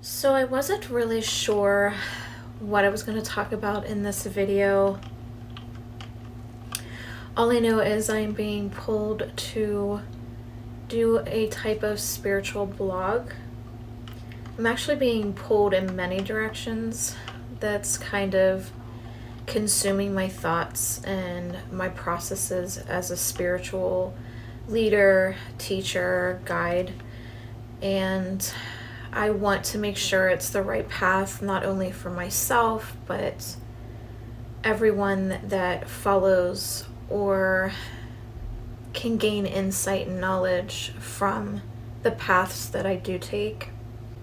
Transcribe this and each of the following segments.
So I wasn't really sure what I was going to talk about in this video. All I know is I'm being pulled to do a type of spiritual blog. I'm actually being pulled in many directions. That's kind of consuming my thoughts and my processes as a spiritual leader, teacher, guide. And I want to make sure it's the right path, not only for myself, but everyone that follows or can gain insight and knowledge from the paths that I do take.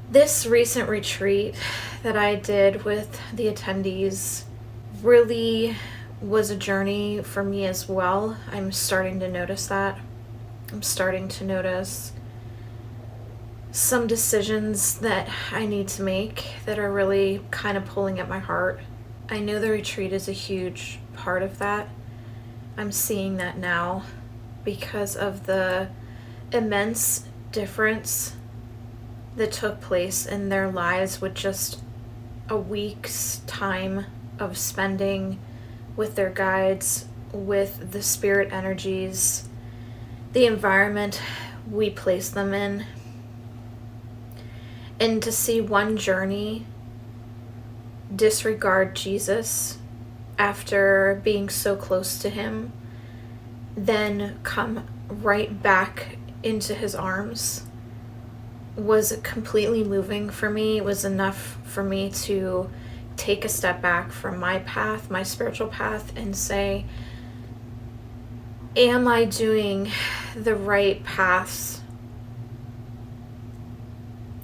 This recent retreat that I did with the attendees really was a journey for me as well. I'm starting to notice that. I'm starting to notice some decisions that I need to make that are really kind of pulling at my heart. I know the retreat is a huge part of that. I'm seeing that now because of the immense difference that took place in their lives with just a week's time of spending with their guides, with the spirit energies, the environment we place them in. And to see one journey disregard Jesus after being so close to him, then come right back into his arms, was completely moving for me. It was enough for me to take a step back from my path, my spiritual path, and say, am I doing the right paths?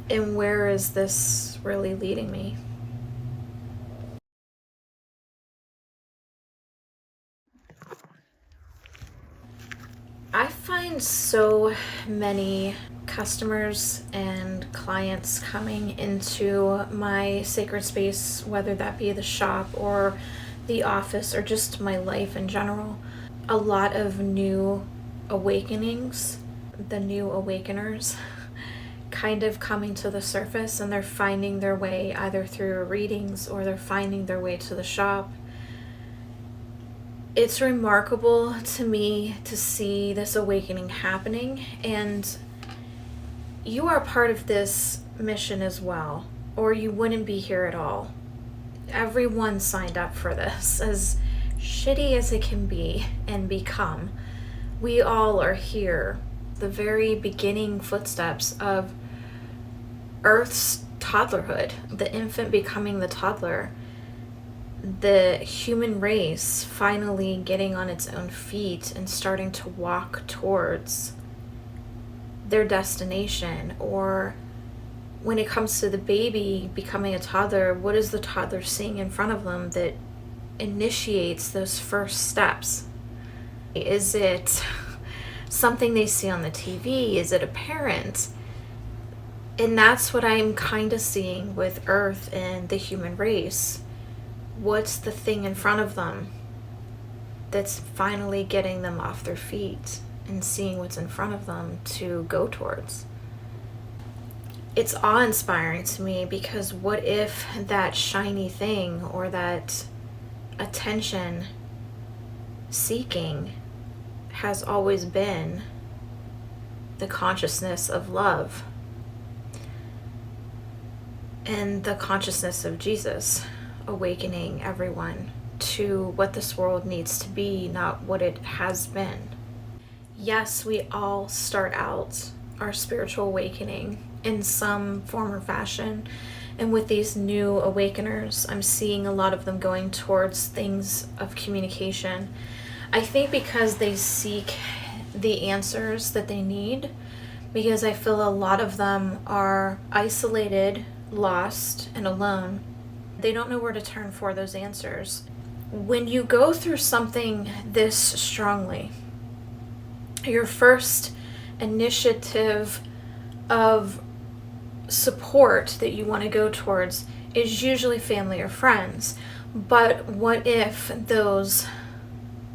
And where is this really leading me? I find so many customers and clients coming into my sacred space, whether that be the shop or the office or just my life in general. A lot of new awakenings, the new awakeners, kind of coming to the surface, and they're finding their way either through readings or they're finding their way to the shop. It's remarkable to me to see this awakening happening, and you are part of this mission as well, or you wouldn't be here at all. Everyone signed up for this, as shitty as it can be and become. We all are here, the very beginning footsteps of Earth's toddlerhood, the infant becoming the toddler, the human race finally getting on its own feet and starting to walk towards their destination. Or when it comes to the baby becoming a toddler, what is the toddler seeing in front of them that initiates those first steps? Is it something they see on the TV? Is it a parent? And that's what I'm kind of seeing with Earth and the human race. What's the thing in front of them that's finally getting them off their feet and seeing what's in front of them to go towards? It's awe-inspiring to me, because what if that shiny thing or that attention seeking has always been the consciousness of love and the consciousness of Jesus, awakening everyone to what this world needs to be, not what it has been. Yes, we all start out our spiritual awakening in some form or fashion, and with these new awakeners, I'm seeing a lot of them going towards things of communication. I think because they seek the answers that they need, because I feel a lot of them are isolated, lost, and alone. They don't know where to turn for those answers. When you go through something this strongly, your first initiative of support that you want to go towards is usually family or friends. But what if those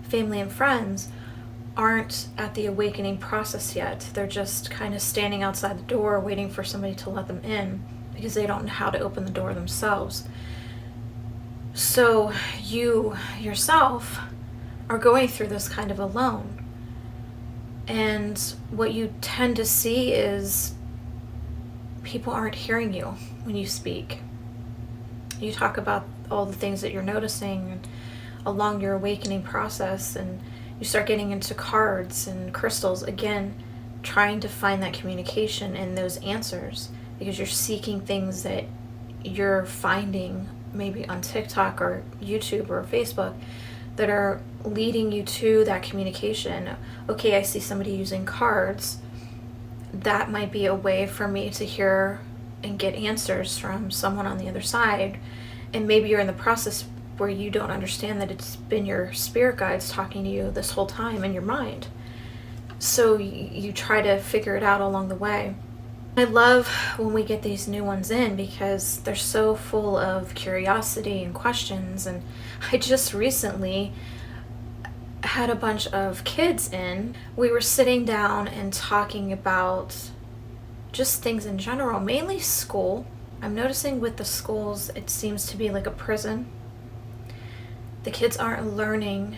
family and friends aren't at the awakening process yet? They're just kind of standing outside the door waiting for somebody to let them in. because they don't know how to open the door themselves. So you yourself are going through this kind of alone. And what you tend to see is people aren't hearing you when you speak. You talk about all the things that you're noticing along your awakening process, and you start getting into cards and crystals, again, trying to find that communication and those answers, because you're seeking things that you're finding maybe on TikTok or YouTube or Facebook that are leading you to that communication. Okay, I see somebody using cards. That might be a way for me to hear and get answers from someone on the other side. And maybe you're in the process where you don't understand that it's been your spirit guides talking to you this whole time in your mind. So you try to figure it out along the way. I love when we get these new ones in because they're so full of curiosity and questions. And I just recently had a bunch of kids in. We were sitting down and talking about just things in general, mainly school. I'm noticing with the schools, it seems to be like a prison. The kids aren't learning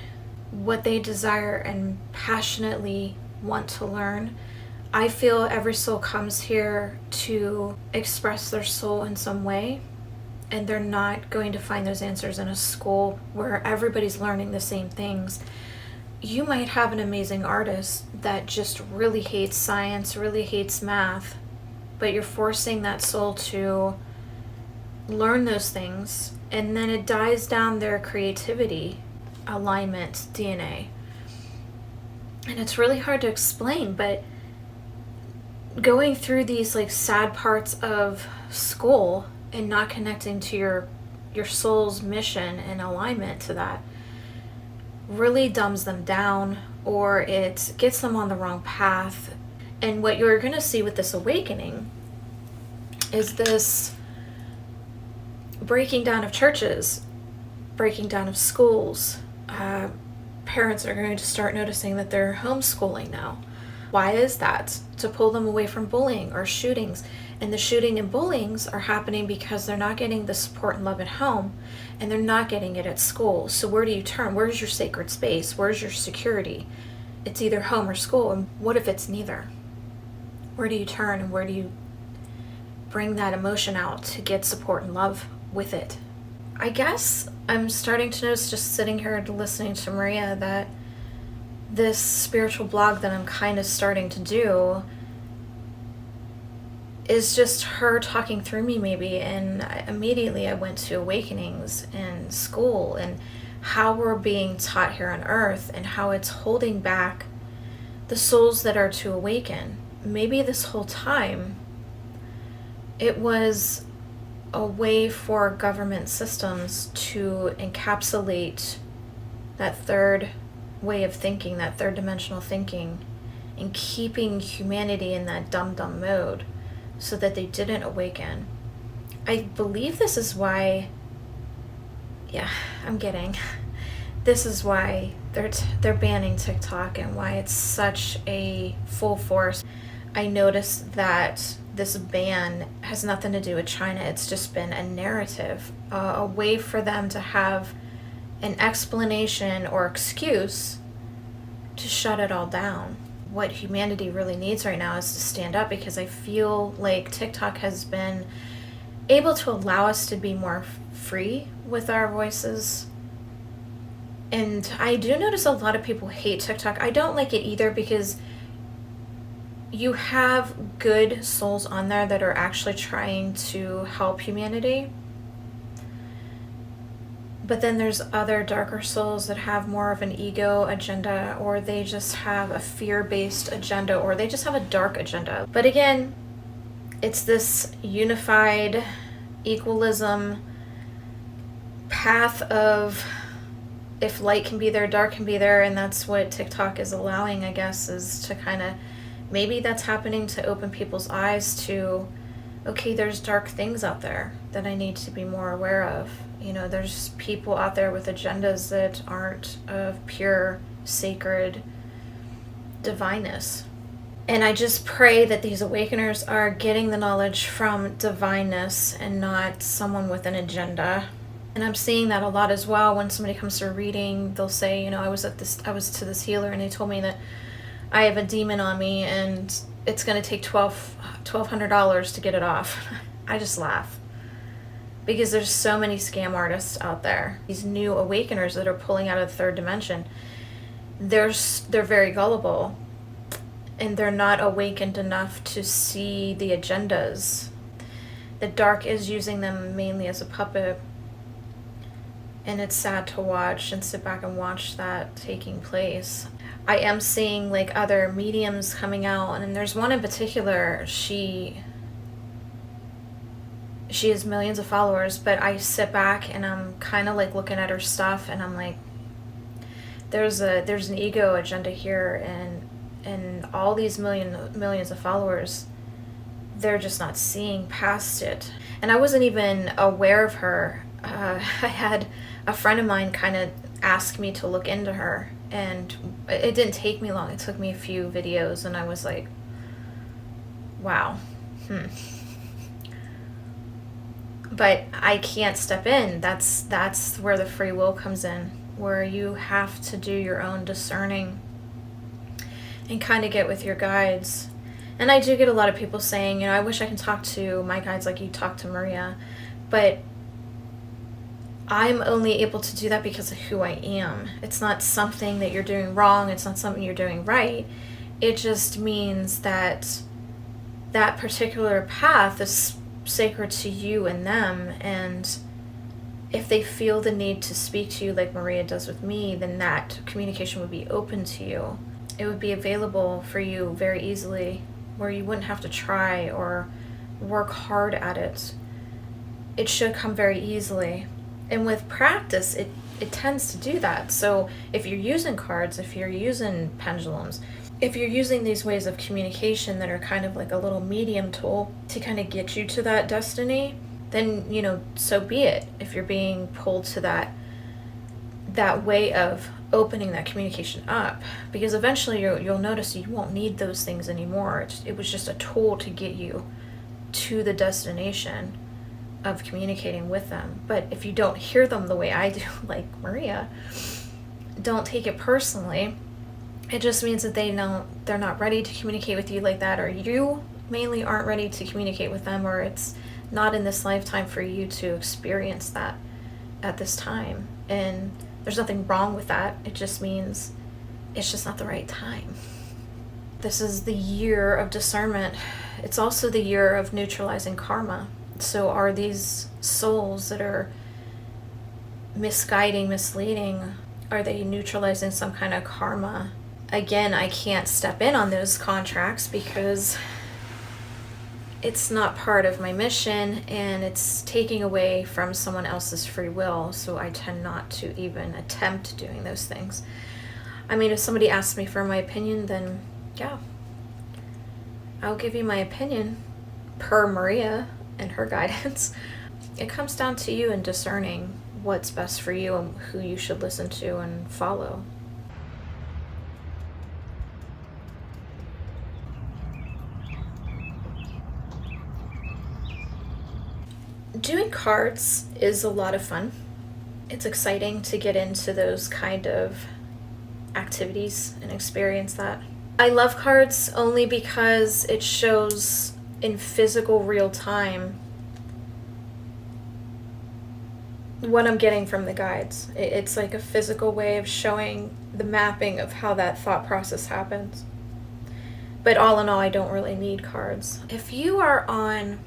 what they desire and passionately want to learn. I feel every soul comes here to express their soul in some way, and they're not going to find those answers in a school where everybody's learning the same things. You might have an amazing artist that just really hates science, really hates math, but you're forcing that soul to learn those things, and then it dies down their creativity, alignment, DNA. And it's really hard to explain, but going through these like sad parts of school and not connecting to your soul's mission and alignment to that really dumbs them down, or it gets them on the wrong path. And what you're going to see with this awakening is this breaking down of churches, breaking down of schools. Parents are going to start noticing that they're homeschooling now. Why is that? To pull them away from bullying or shootings. And the shooting and bullyings are happening because they're not getting the support and love at home, and they're not getting it at school. So where do you turn? Where's your sacred space? Where's your security? It's either home or school. And what if it's neither? Where do you turn, and where do you bring that emotion out to get support and love with it? I guess I'm starting to notice, just sitting here listening to Maria, that this spiritual blog that I'm kind of starting to do is just her talking through me maybe. And immediately I went to awakenings in school and how we're being taught here on earth and how it's holding back the souls that are to awaken. Maybe this whole time it was a way for government systems to encapsulate that third way of thinking, that third dimensional thinking, and keeping humanity in that dumb mode so that they didn't awaken. I believe this is why, this is why they're banning TikTok and why it's such a full force. I noticed that this ban has nothing to do with China. It's just been a narrative, a way for them to have an explanation or excuse to shut it all down. What humanity really needs right now is to stand up, because I feel like TikTok has been able to allow us to be more free with our voices. And I do notice a lot of people hate TikTok. I don't like it either, because you have good souls on there that are actually trying to help humanity. But then there's other darker souls that have more of an ego agenda, or they just have a fear-based agenda, or they just have a dark agenda. But again, it's this unified equalism path of if light can be there, dark can be there, and that's what TikTok is allowing, I guess, is to kind of, maybe that's happening to open people's eyes to, okay, there's dark things out there that I need to be more aware of. You know, there's people out there with agendas that aren't of pure, sacred divineness. And I just pray that these awakeners are getting the knowledge from divineness and not someone with an agenda. And I'm seeing that a lot as well. When somebody comes to a reading, they'll say, I was to this healer and they told me that I have a demon on me and it's going to take $1,200 to get it off. I just laugh. Because there's so many scam artists out there. These new awakeners that are pulling out of the third dimension, they're very gullible. And they're not awakened enough to see the agendas. The dark is using them mainly as a puppet. And it's sad to watch and sit back and watch that taking place. I am seeing like other mediums coming out, and there's one in particular, she has millions of followers, but I sit back and I'm kind of like looking at her stuff and I'm like, there's an ego agenda here, and all these millions of followers, they're just not seeing past it. And I wasn't even aware of her. I had a friend of mine kind of ask me to look into her, and it didn't take me long. It took me a few videos and I was like, wow. But I can't step in. That's where the free will comes in, where you have to do your own discerning and kind of get with your guides. And I do get a lot of people saying, I wish I can talk to my guides like you talk to Maria, but I'm only able to do that because of who I am. It's not something that you're doing wrong. It's not something you're doing right. It just means that that particular path is sacred to you and them, and if they feel the need to speak to you like Maria does with me, then that communication would be open to you. It would be available for you very easily, where you wouldn't have to try or work hard at it. It should come very easily. And with practice, it tends to do that. So if you're using cards, if you're using pendulums, if you're using these ways of communication that are kind of like a little medium tool to kind of get you to that destiny, then, so be it. If you're being pulled to that way of opening that communication up, because eventually you'll notice you won't need those things anymore. It was just a tool to get you to the destination of communicating with them. But if you don't hear them the way I do, like Maria, don't take it personally. It just means that they're not ready to communicate with you like that, or you mainly aren't ready to communicate with them, or it's not in this lifetime for you to experience that at this time. And there's nothing wrong with that. It just means it's just not the right time. This is the year of discernment. It's also the year of neutralizing karma. So are these souls that are misguiding, misleading, are they neutralizing some kind of karma? Again, I can't step in on those contracts because it's not part of my mission, and it's taking away from someone else's free will, so I tend not to even attempt doing those things. I mean, if somebody asks me for my opinion, then yeah, I'll give you my opinion per Maria and her guidance. It comes down to you and discerning what's best for you and who you should listen to and follow. Doing cards is a lot of fun. It's exciting to get into those kind of activities and experience that. I love cards only because it shows in physical real time what I'm getting from the guides. It's like a physical way of showing the mapping of how that thought process happens. But all in all, I don't really need cards. If you are on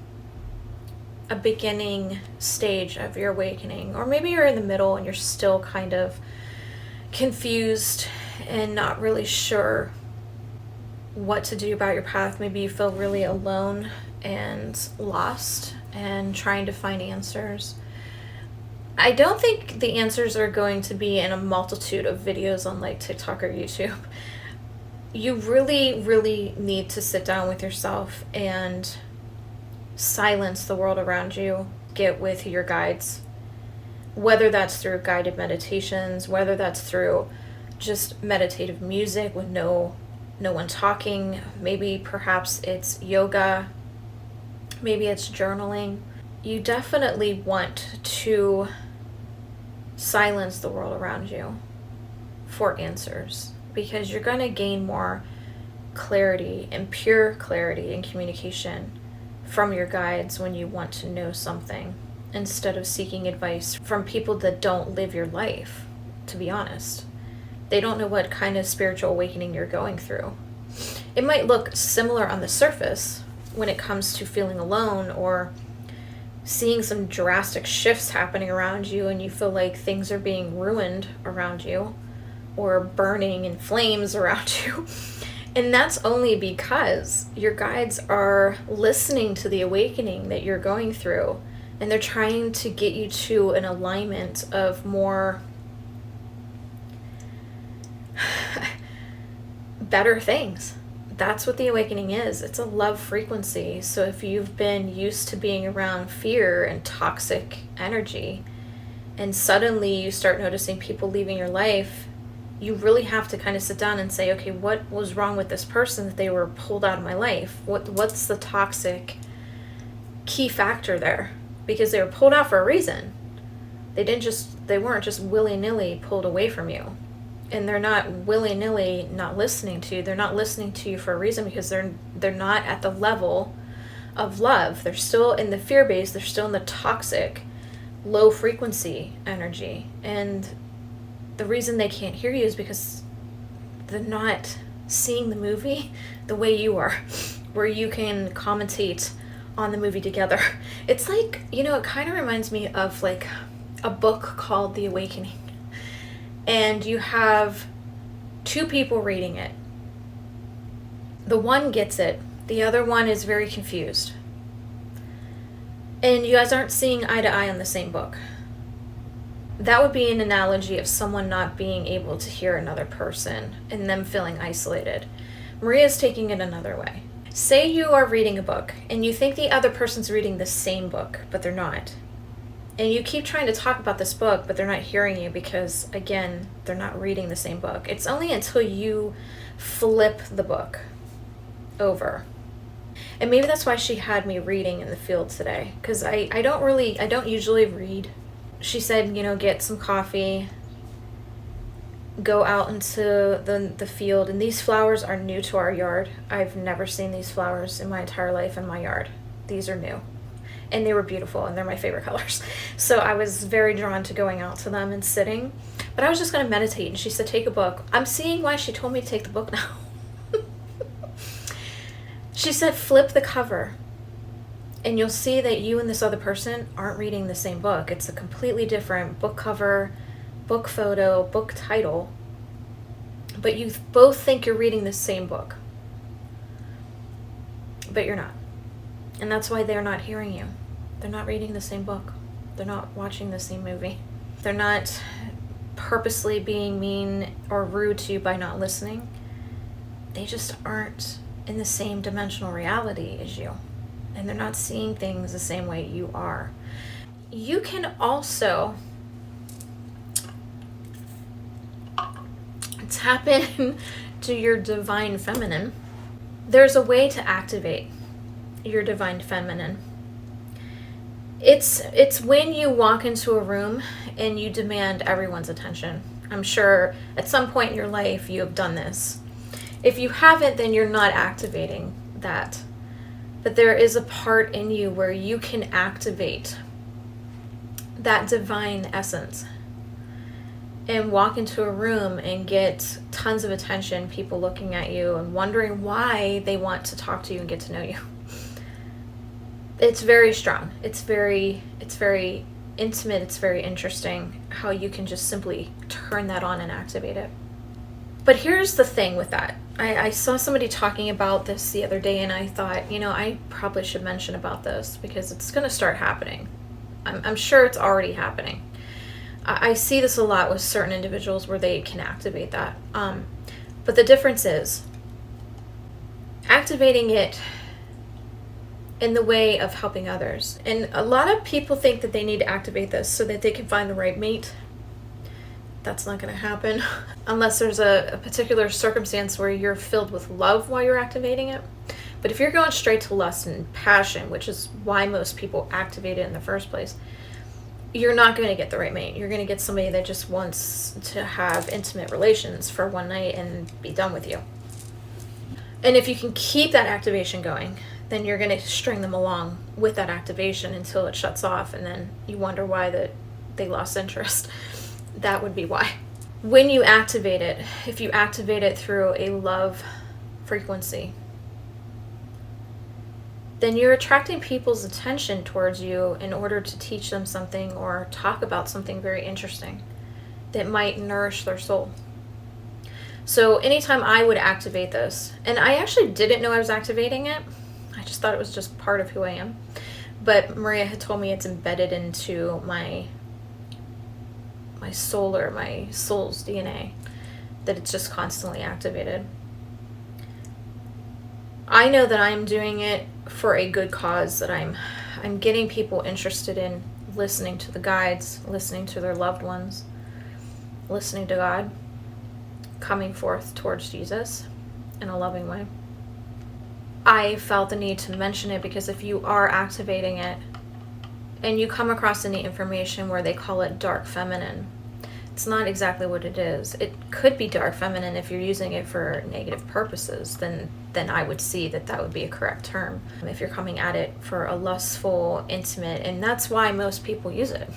a beginning stage of your awakening, or maybe you're in the middle and you're still kind of confused and not really sure what to do about your path, maybe you feel really alone and lost and trying to find answers, I don't think the answers are going to be in a multitude of videos on like TikTok or YouTube. You really, really need to sit down with yourself and silence the world around you, get with your guides, whether that's through guided meditations, whether that's through just meditative music with no no one talking. Maybe perhaps it's yoga. Maybe it's journaling. You definitely want to silence the world around you for answers, because you're going to gain more clarity and pure clarity and communication from your guides when you want to know something, instead of seeking advice from people that don't live your life, to be honest. They don't know what kind of spiritual awakening you're going through. It might look similar on the surface when it comes to feeling alone or seeing some drastic shifts happening around you, and you feel like things are being ruined around you or burning in flames around you. And that's only because your guides are listening to the awakening that you're going through, and they're trying to get you to an alignment of more better things. That's what the awakening is. It's a love frequency. So if you've been used to being around fear and toxic energy, and suddenly you start noticing people leaving your life, you really have to kind of sit down and say, okay, what was wrong with this person that they were pulled out of my life? What's the toxic key factor there? Because they were pulled out for a reason. They weren't just willy-nilly pulled away from you. And they're not willy-nilly not listening to you. They're not listening to you for a reason, because they're not at the level of love. They're still in the fear base. They're still in the toxic, low frequency energy. And the reason they can't hear you is because they're not seeing the movie the way you are, where you can commentate on the movie together. It's like, it kind of reminds me of like a book called The Awakening. And you have two people reading it. The one gets it. The other one is very confused. And you guys aren't seeing eye to eye on the same book. That would be an analogy of someone not being able to hear another person and them feeling isolated. Maria's taking it another way. Say you are reading a book and you think the other person's reading the same book, but they're not. And you keep trying to talk about this book, but they're not hearing you because, again, they're not reading the same book. It's only until you flip the book over. And maybe that's why she had me reading in the field today, because I don't usually read. She said, get some coffee, go out into the field. And these flowers are new to our yard. I've never seen these flowers in my entire life in my yard. These are new. And they were beautiful, and they're my favorite colors. So I was very drawn to going out to them and sitting. But I was just going to meditate, and she said, take a book. I'm seeing why she told me to take the book now. She said, flip the cover, and you'll see that you and this other person aren't reading the same book. It's a completely different book cover, book photo, book title. But you both think you're reading the same book. But you're not. And that's why they're not hearing you. They're not reading the same book. They're not watching the same movie. They're not purposely being mean or rude to you by not listening. They just aren't in the same dimensional reality as you. And they're not seeing things the same way you are. You can also tap in to your divine feminine. There's a way to activate your divine feminine. It's when you walk into a room and you demand everyone's attention. I'm sure at some point in your life you have done this. If you haven't, then you're not activating that. But there is a part in you where you can activate that divine essence and walk into a room and get tons of attention, people looking at you and wondering why they want to talk to you and get to know you. It's very strong. It's very intimate. It's very interesting how you can just simply turn that on and activate it. But here's the thing with that. I saw somebody talking about this the other day, and I thought, I probably should mention about this because it's going to start happening. I'm sure it's already happening. I see this a lot with certain individuals where they can activate that. But the difference is activating it in the way of helping others. And a lot of people think that they need to activate this so that they can find the right mate. That's not going to happen unless there's a particular circumstance where you're filled with love while you're activating it. But if you're going straight to lust and passion, which is why most people activate it in the first place, you're not going to get the right mate. You're going to get somebody that just wants to have intimate relations for one night and be done with you. And if you can keep that activation going, then you're going to string them along with that activation until it shuts off, and then you wonder why that they lost interest. That would be why. When you activate it, if you activate it through a love frequency, then you're attracting people's attention towards you in order to teach them something or talk about something very interesting that might nourish their soul. So anytime I would activate this, and I actually didn't know I was activating it, I just thought it was just part of who I am. But Maria had told me it's embedded into my soul, or my soul's DNA, that it's just constantly activated. I know that I'm doing it for a good cause, that I'm getting people interested in listening to the guides, listening to their loved ones, listening to God, coming forth towards Jesus in a loving way. I felt the need to mention it because if you are activating it and you come across any information where they call it dark feminine, it's not exactly what it is. It could be dark feminine if you're using it for negative purposes, then I would see that would be a correct term. If you're coming at it for a lustful, intimate, and that's why most people use it.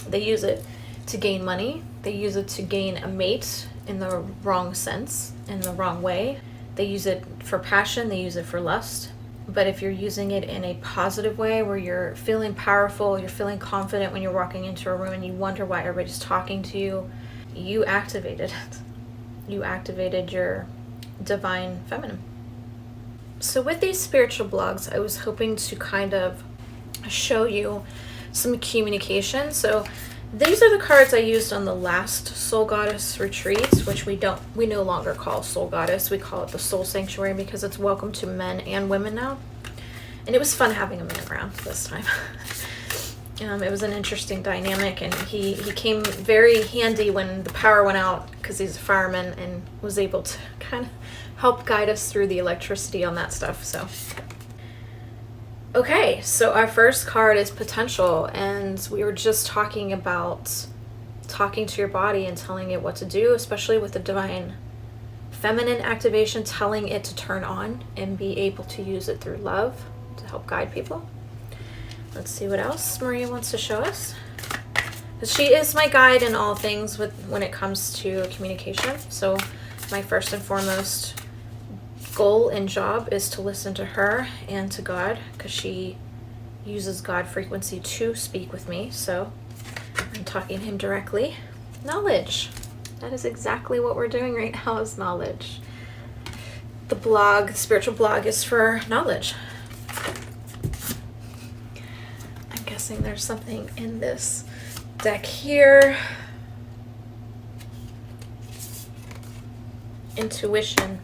They use it to gain money. They use it to gain a mate in the wrong sense, in the wrong way. They use it for passion. They use it for lust. But if you're using it in a positive way where you're feeling powerful, you're feeling confident when you're walking into a room and you wonder why everybody's talking to you, you activated it. You activated your divine feminine. So with these spiritual blogs, I was hoping to kind of show you some communication. So these are the cards I used on the last Soul Goddess retreat, which we no longer call Soul Goddess. We call it the Soul Sanctuary because it's welcome to men and women now. And it was fun having a man around this time. It was an interesting dynamic, and he came very handy when the power went out because he's a fireman and was able to kind of help guide us through the electricity on that stuff. So okay, so our first card is potential, and we were just talking about talking to your body and telling it what to do, especially with the divine feminine activation, telling it to turn on and be able to use it through love to help guide people. Let's see what else Maria wants to show us. She is my guide in all things when it comes to communication. So my first and foremost goal and job is to listen to her and to God, because she uses God frequency to speak with me. So I'm talking to him directly. Knowledge. That is exactly what we're doing right now, is knowledge. The spiritual blog is for knowledge. I'm guessing there's something in this deck here. Intuition.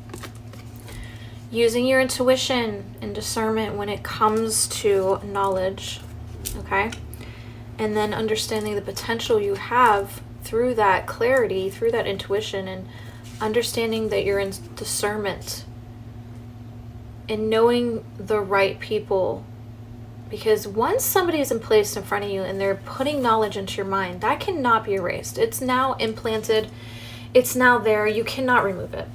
Using your intuition and discernment when it comes to knowledge, okay? And then understanding the potential you have through that clarity, through that intuition, and understanding that you're in discernment and knowing the right people. Because once somebody is placed in front of you and they're putting knowledge into your mind, that cannot be erased. It's now implanted. It's now there. You cannot remove it.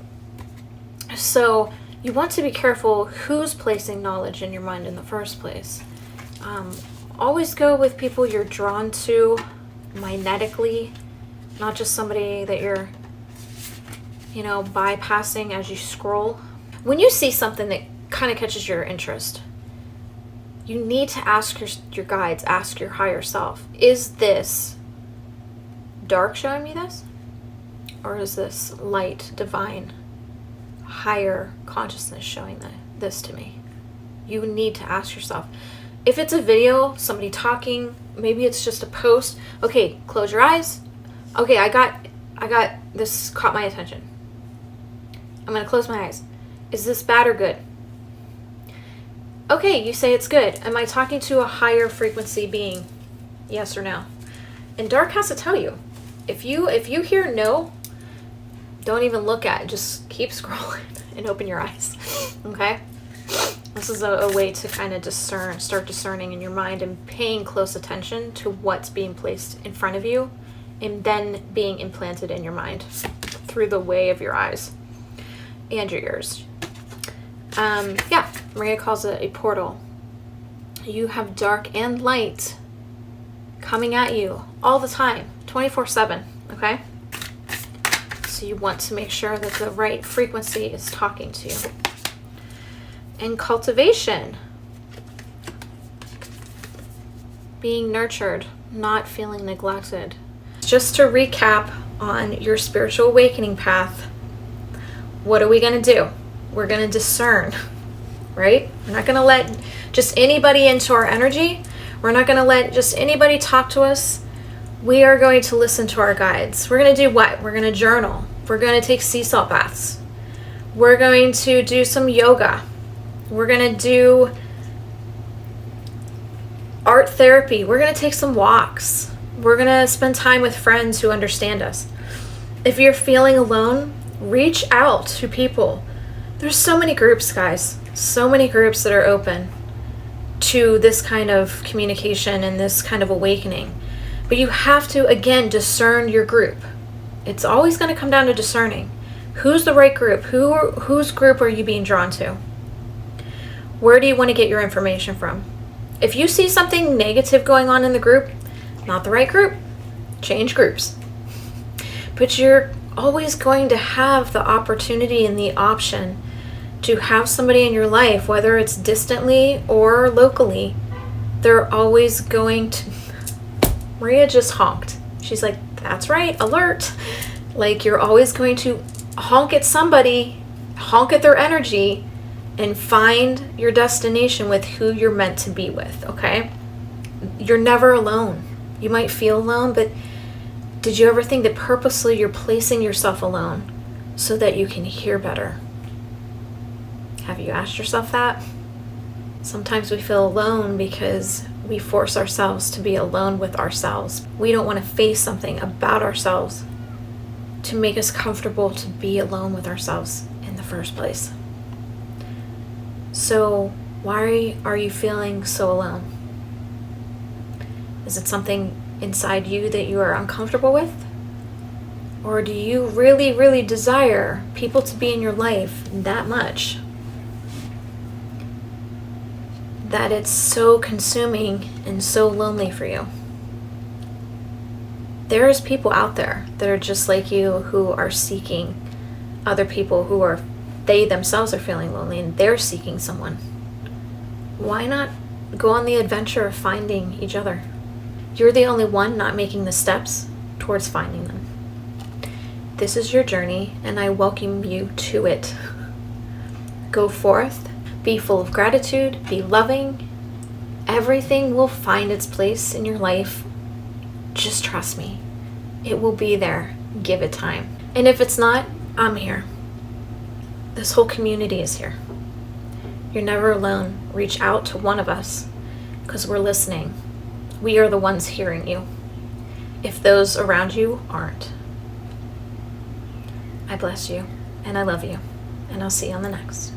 So you want to be careful who's placing knowledge in your mind in the first place. Always go with people you're drawn to magnetically, not just somebody that you're, bypassing as you scroll. When you see something that kind of catches your interest, you need to ask your guides, ask your higher self, is this dark showing me this? Or is this light, divine, higher consciousness showing this to me? You need to ask yourself. If it's a video, somebody talking, maybe it's just a post. Okay, close your eyes. Okay, I got this, caught my attention. I'm gonna close my eyes. Is this bad or good? Okay, you say it's good. Am I talking to a higher frequency being? Yes or no? And dark has to tell you. If you hear no, don't even look at it. Just keep scrolling and open your eyes. Okay? This is a way to kind of start discerning in your mind and paying close attention to what's being placed in front of you and then being implanted in your mind through the way of your eyes and your ears. Maria calls it a portal. You have dark and light coming at you all the time, 24/7, okay? So you want to make sure that the right frequency is talking to you. And cultivation. Being nurtured, not feeling neglected. Just to recap on your spiritual awakening path, what are we going to do? We're going to discern, right? We're not going to let just anybody into our energy. We're not going to let just anybody talk to us. We are going to listen to our guides. We're going to do what? We're going to journal. We're going to take sea salt baths. We're going to do some yoga. We're going to do art therapy. We're going to take some walks. We're going to spend time with friends who understand us. If you're feeling alone, reach out to people. There's so many groups, guys. So many groups that are open to this kind of communication and this kind of awakening. But you have to, again, discern your group. It's always going to come down to discerning. Who's the right group? Whose group are you being drawn to? Where do you want to get your information from? If you see something negative going on in the group, not the right group, change groups. But you're always going to have the opportunity and the option to have somebody in your life, whether it's distantly or locally. They're always going to... Maria just honked. She's like, that's right, alert. Like, you're always going to honk at somebody, honk at their energy, and find your destination with who you're meant to be with, okay? You're never alone. You might feel alone, but did you ever think that purposely you're placing yourself alone so that you can hear better? Have you asked yourself that? Sometimes we feel alone because we force ourselves to be alone with ourselves. We don't want to face something about ourselves to make us comfortable to be alone with ourselves in the first place. So why are you feeling so alone? Is it something inside you that you are uncomfortable with? Or do you really, really desire people to be in your life that much that it's so consuming and so lonely for you? There's people out there that are just like you who are seeking other people who are, they themselves are feeling lonely and they're seeking someone. Why not go on the adventure of finding each other? You're the only one not making the steps towards finding them. This is your journey and I welcome you to it. Go forth, be full of gratitude, be loving. Everything will find its place in your life. Just trust me. It will be there. Give it time. And if it's not, I'm here. This whole community is here. You're never alone. Reach out to one of us because we're listening. We are the ones hearing you if those around you aren't. I bless you and I love you, and I'll see you on the next.